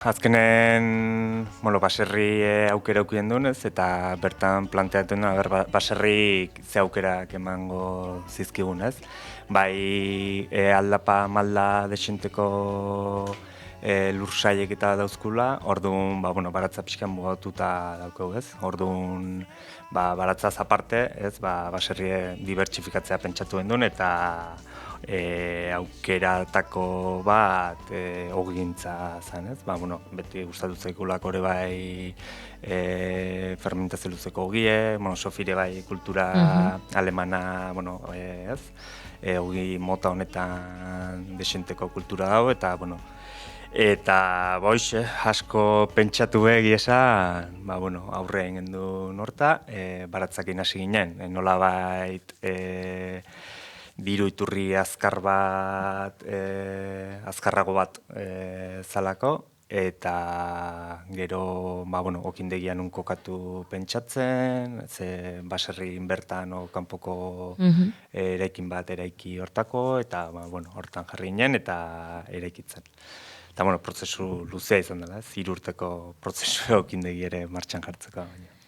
Azkenen, baserri aukera aukien duenez, eta bertan planteatu duen, baserri ze aukerak emango zizkigunez. Bai, aldapa malda desenteko lursaiek eta dauzkula, orduan, baratza pixkan mugatuta daukau, ez? Orduan, baratzaz aparte, ez, baserri dibertsifikatzea pentsatu duen, eta aukeratako bat ogintza zen, ez? Beti gustatu zaikulak ore bai fermentazio luzeko ogie, sofire bai kultura alemana, ez? Ogi mota honetan desenteko kultura dago, eta boixe, asko pentsatu begi esan, aurre egin du norta, baratzakin hasi ginen, nolabait diru iturri azkarrago bat zalako, eta gero, okindegian kokatu pentsatzen, ze baserri bertan kanpoko eraikin bat eraiki hortako, eta hortan jarri ginen eta eraikitzen. Eta prozesu luzea izan dela, 3 urteko prozesu okindegi ere martxan jartzeko.